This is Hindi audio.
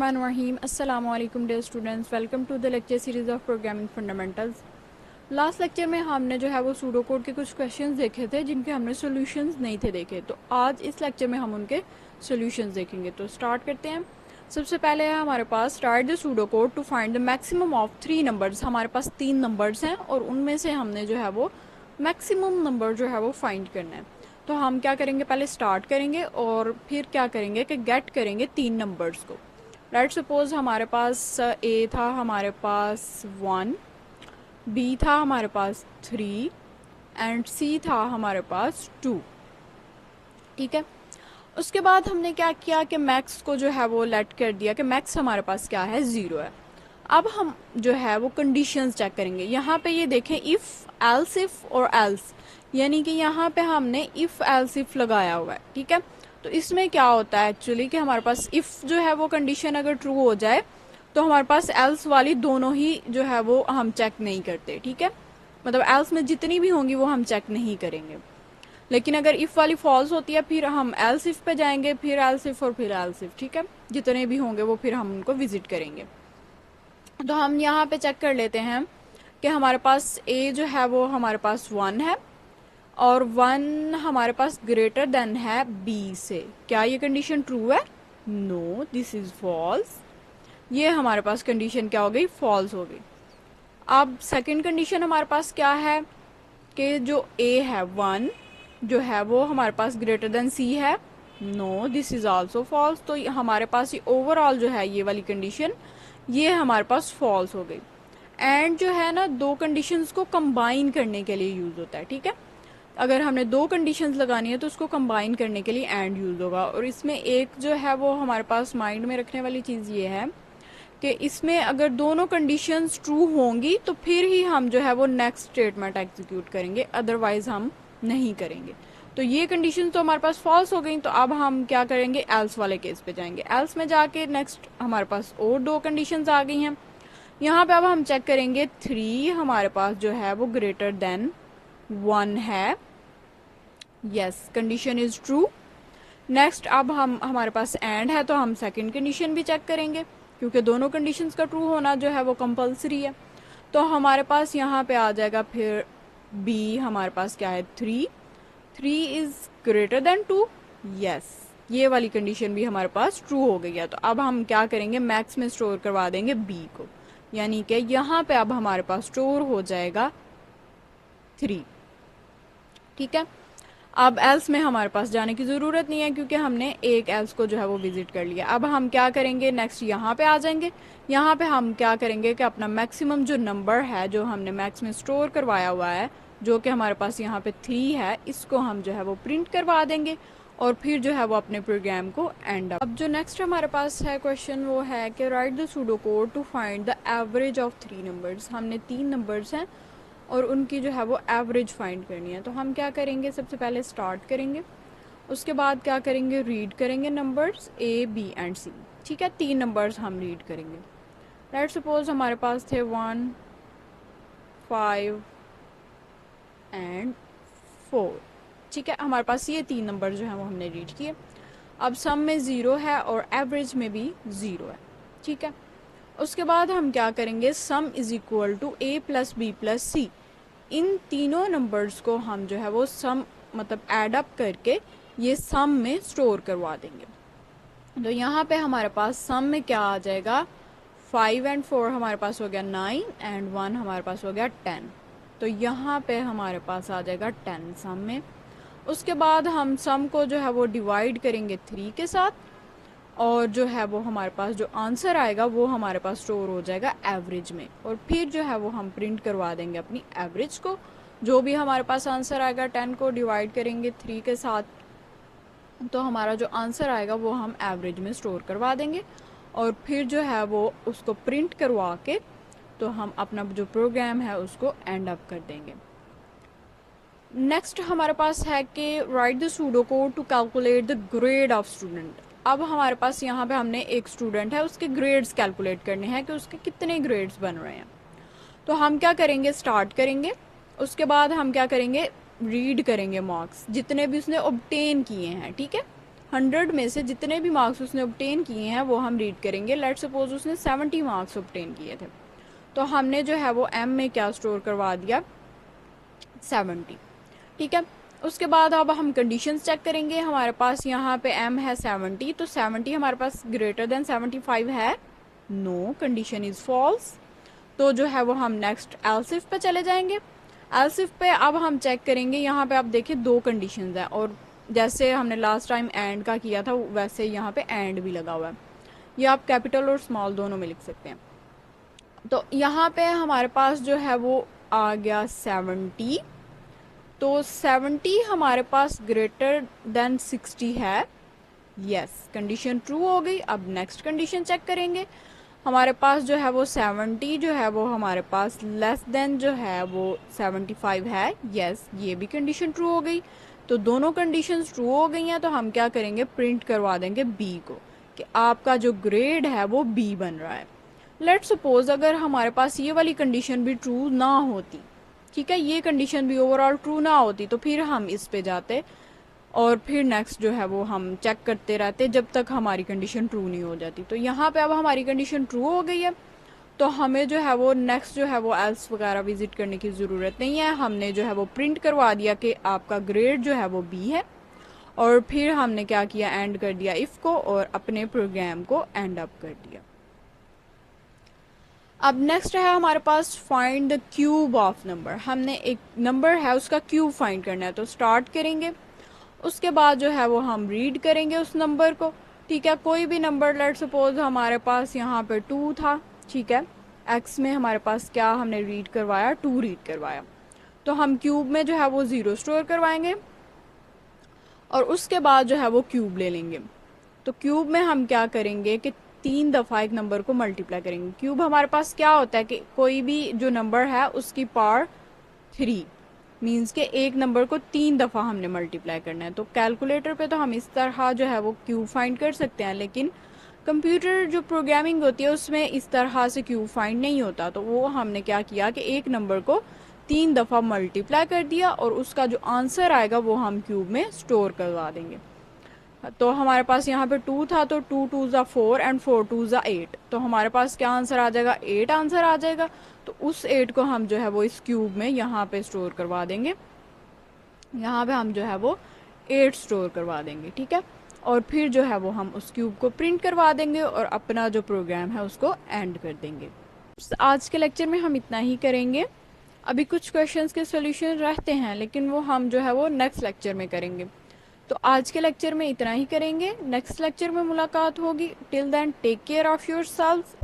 बिस्मिल्लाहिर्रहमानिर्रहीम। अस्सलामु अलैकुम dear students, welcome to the lecture series of programming fundamentals. Last lecture में हमने जो है वो सूडो कोड के कुछ क्वेश्चंस देखे थे जिनके हमने सॉल्यूशंस नहीं थे देखे, तो आज इस लेक्चर में हम उनके सॉल्यूशंस देखेंगे। तो स्टार्ट करते हैं। सबसे पहले है हमारे पास start the pseudo code to find the maximum of 3 numbers. हमारे पास 3 नंबर्स हैं और उनमें से हमने जो है वो मैक्सिमम नंबर जो है वो फाइंड करना है। तो हम क्या करेंगे, पहले स्टार्ट करेंगे और फिर क्या करेंगे कि गेट करेंगे 3 नंबर्स को। लेट्स सपोज हमारे पास ए था, हमारे पास 1, बी था हमारे पास 3 एंड सी था हमारे पास 2। ठीक है, उसके बाद हमने क्या किया कि मैक्स को जो है वो लेट कर दिया कि मैक्स हमारे पास क्या है, 0 है। अब हम जो है वो कंडीशंस चेक करेंगे। यहाँ पे ये देखें इफ़, एल्स इफ़ और एल्स, यानी कि यहाँ पे हमने इफ़ एल्स इफ़ लगाया हुआ है। ठीक है, तो इसमें क्या होता है एक्चुअली कि हमारे पास इफ़ जो है वो कंडीशन अगर ट्रू हो जाए तो हमारे पास एल्स वाली दोनों ही जो है वो हम चेक नहीं करते। ठीक है, मतलब एल्स में जितनी भी होंगी वो हम चेक नहीं करेंगे। लेकिन अगर इफ़ वाली फॉल्स होती है फिर हम एल्स इफ़ पे जाएंगे, फिर एल्स इफ़ और फिर एल्स इफ़। ठीक है, जितने भी होंगे वो फिर हम उनको विजिट करेंगे। तो हम यहाँ पे चेक कर लेते हैं कि हमारे पास ए जो है वो हमारे पास 1 है और 1 हमारे पास ग्रेटर देन है बी से। क्या ये कंडीशन ट्रू है? No, this is false. ये हमारे पास कंडीशन क्या हो गई, फॉल्स हो गई। अब सेकंड कंडीशन हमारे पास क्या है कि जो ए है 1 जो है वो हमारे पास ग्रेटर देन सी है। No, this is also false. तो हमारे पास ये ओवरऑल जो है ये वाली कंडीशन ये हमारे पास फॉल्स हो गई। एंड जो है ना, दो कंडीशंस को कंबाइन करने के लिए यूज होता है। ठीक है, अगर हमने दो कंडीशंस लगानी है तो उसको कंबाइन करने के लिए एंड यूज होगा। और इसमें एक जो है वो हमारे पास माइंड में रखने वाली चीज़ ये है कि इसमें अगर दोनों कंडीशंस ट्रू होंगी तो फिर ही हम जो है वो नेक्स्ट स्टेटमेंट एग्जीक्यूट करेंगे, अदरवाइज हम नहीं करेंगे। तो ये कंडीशन तो हमारे पास फॉल्स हो गई, तो अब हम क्या करेंगे, एल्स वाले केस पे जाएंगे। एल्स में जाके नेक्स्ट हमारे पास और दो कंडीशंस आ गई हैं। यहाँ पे अब हम चेक करेंगे 3 हमारे पास जो है वो ग्रेटर देन 1 है। Yes, condition is true. Next अब हम हमारे पास एंड है तो हम सेकंड कंडीशन भी चेक करेंगे क्योंकि दोनों कंडीशंस का ट्रू होना जो है वो कंपलसरी है। तो हमारे पास यहाँ पे आ जाएगा फिर बी हमारे पास क्या है, 3 इज ग्रेटर देन 2। यस, ये वाली कंडीशन भी हमारे पास ट्रू हो गई है। तो अब हम क्या करेंगे, मैक्स में स्टोर करवा देंगे बी को, यानी कि यहाँ पे अब हमारे पास स्टोर हो जाएगा 3। ठीक है, अब एल्स में हमारे पास जाने की ज़रूरत नहीं है क्योंकि हमने एक एल्स को जो है वो विजिट कर लिया। अब हम क्या करेंगे, नेक्स्ट यहाँ पे आ जाएंगे। यहाँ पे हम क्या करेंगे कि अपना मैक्सिमम जो नंबर है जो हमने मैक्स में स्टोर करवाया हुआ है जो कि हमारे पास यहाँ पे 3 है, इसको हम जो है वो प्रिंट करवा देंगे और फिर जो है वो अपने प्रोग्राम को एंड अप। अब जो नेक्स्ट हमारे पास है क्वेश्चन वो है कि write the pseudo code to find the average of 3 numbers. हमने 3 नंबर्स हैं और उनकी जो है वो एवरेज फाइंड करनी है। तो हम क्या करेंगे, सबसे पहले स्टार्ट करेंगे, उसके बाद क्या करेंगे, रीड करेंगे नंबर्स ए बी एंड सी। ठीक है, 3 नंबर्स हम रीड करेंगे। लेट्स सपोज हमारे पास थे 1, 5 एंड 4। ठीक है, हमारे पास ये 3 नंबर जो है वो हमने रीड किए। अब सम में 0 है और एवरेज में भी 0 है। ठीक है, उसके बाद हम क्या करेंगे, sum is equal to A plus B plus C. इन तीनों नंबर्स को हम जो है वो सम मतलब एड अप करके ये सम में स्टोर करवा देंगे। तो यहाँ पे हमारे पास सम में क्या आ जाएगा, 5 एंड 4 हमारे पास हो गया 9 एंड 1 हमारे पास हो गया 10। तो यहाँ पे हमारे पास आ जाएगा 10 सम में। उसके बाद हम सम को जो है वो डिवाइड करेंगे 3 के साथ और जो है वो हमारे पास जो आंसर आएगा वो हमारे पास स्टोर हो जाएगा एवरेज में। और फिर जो है वो हम प्रिंट करवा देंगे अपनी एवरेज को। जो भी हमारे पास आंसर आएगा 10 को डिवाइड करेंगे 3 के साथ, तो हमारा जो आंसर आएगा वो हम एवरेज में स्टोर करवा देंगे और फिर जो है वो उसको प्रिंट करवा के तो हम अपना जो प्रोग्राम है उसको एंड अप कर देंगे। नेक्स्ट हमारे पास है कि write the pseudo code to calculate the grade of student. अब हमारे पास यहाँ पे हमने एक स्टूडेंट है, उसके ग्रेड्स कैलकुलेट करने हैं कि उसके कितने ग्रेड्स बन रहे हैं। तो हम क्या करेंगे, स्टार्ट करेंगे, उसके बाद हम क्या करेंगे, रीड करेंगे मार्क्स जितने भी उसने ऑब्टेन किए हैं। ठीक है, 100 में से जितने भी मार्क्स उसने ऑब्टेन किए हैं वो हम रीड करेंगे। लेट सपोज उसने 70 मार्क्स ऑब्टेन किए थे, तो हमने जो है वो m में क्या स्टोर करवा दिया, 70। ठीक है, उसके बाद अब हम कंडीशंस चेक करेंगे। हमारे पास यहाँ पे m है 70, तो 70 हमारे पास ग्रेटर देन 75 है, नो, कंडीशन इज फॉल्स। तो जो है वो हम नेक्स्ट एल्स इफ पे चले जाएंगे। एल्स इफ पे अब हम चेक करेंगे, यहाँ पे आप देखिए दो कंडीशंस हैं, और जैसे हमने लास्ट टाइम एंड का किया था वैसे यहाँ पे एंड भी लगा हुआ है। ये आप कैपिटल और स्मॉल दोनों में लिख सकते हैं। तो यहाँ पे हमारे पास जो है वो आ गया 70, तो 70 हमारे पास ग्रेटर देन 60 है, यस, कंडीशन ट्रू हो गई। अब नेक्स्ट कंडीशन चेक करेंगे। हमारे पास जो है वो 70 जो है वो हमारे पास लेस देन जो है वो 75 है, यस, ये भी कंडीशन ट्रू हो गई। तो दोनों कंडीशंस ट्रू हो गई हैं, तो हम क्या करेंगे, प्रिंट करवा देंगे बी को कि आपका जो ग्रेड है वो बी बन रहा है। लेट सपोज अगर हमारे पास ये वाली कंडीशन भी ट्रू ना होती, ठीक है, ये कंडीशन भी ओवरऑल ट्रू ना होती, तो फिर हम इस पे जाते और फिर नेक्स्ट जो है वो हम चेक करते रहते जब तक हमारी कंडीशन ट्रू नहीं हो जाती। तो यहाँ पे अब हमारी कंडीशन ट्रू हो गई है, तो हमें जो है वो नेक्स्ट जो है वो एल्स वगैरह विजिट करने की ज़रूरत नहीं है। हमने जो है वो प्रिंट करवा दिया कि आपका ग्रेड जो है वो बी है, और फिर हमने क्या किया, एंड कर दिया इफ़ को और अपने प्रोग्राम को एंड अप कर दिया। अब नेक्स्ट है हमारे पास find the cube of number. हमने एक नंबर है उसका क्यूब फाइंड करना है, तो स्टार्ट करेंगे, उसके बाद जो है वो हम रीड करेंगे उस नंबर को। ठीक है, कोई भी नंबर, लेट सपोज हमारे पास यहाँ पे 2 था, ठीक है, एक्स में हमारे पास क्या हमने रीड करवाया, 2 रीड करवाया, तो हम क्यूब में जो है वो 0 स्टोर करवाएंगे और उसके बाद जो है वो क्यूब ले लेंगे। तो क्यूब में हम क्या करेंगे कि 3 दफ़ा एक नंबर को मल्टीप्लाई करेंगे। क्यूब हमारे पास क्या होता है कि कोई भी जो नंबर है उसकी पावर 3 मीन्स के एक नंबर को 3 दफ़ा हमने मल्टीप्लाई करना है। तो कैलकुलेटर पे तो हम इस तरह जो है वो क्यूब फाइंड कर सकते हैं, लेकिन कंप्यूटर जो प्रोग्रामिंग होती है उसमें इस तरह से क्यूब फाइंड नहीं होता। तो वो हमने क्या किया कि एक नंबर को 3 दफ़ा मल्टीप्लाई कर दिया और उसका जो आंसर आएगा वो हम क्यूब में स्टोर करवा देंगे। तो हमारे पास यहाँ पे 2 था, तो 2 2 ज़ा 4 एंड 4 2 ज़ा 8, तो हमारे पास क्या आंसर आ जाएगा, 8 आंसर आ जाएगा। तो उस 8 को हम जो है वो इस क्यूब में यहाँ पे स्टोर करवा देंगे, यहाँ पे हम जो है वो 8 स्टोर करवा देंगे। ठीक है, और फिर जो है वो हम उस क्यूब को प्रिंट करवा देंगे और अपना जो प्रोग्राम है उसको एंड कर देंगे। आज के लेक्चर में हम इतना ही करेंगे। अभी कुछ क्वेश्चंस के सॉल्यूशन रहते हैं, लेकिन वो हम जो है वो नेक्स्ट लेक्चर में करेंगे। तो आज के लेक्चर में इतना ही करेंगे, नेक्स्ट लेक्चर में मुलाकात होगी। Till then take care of yourself.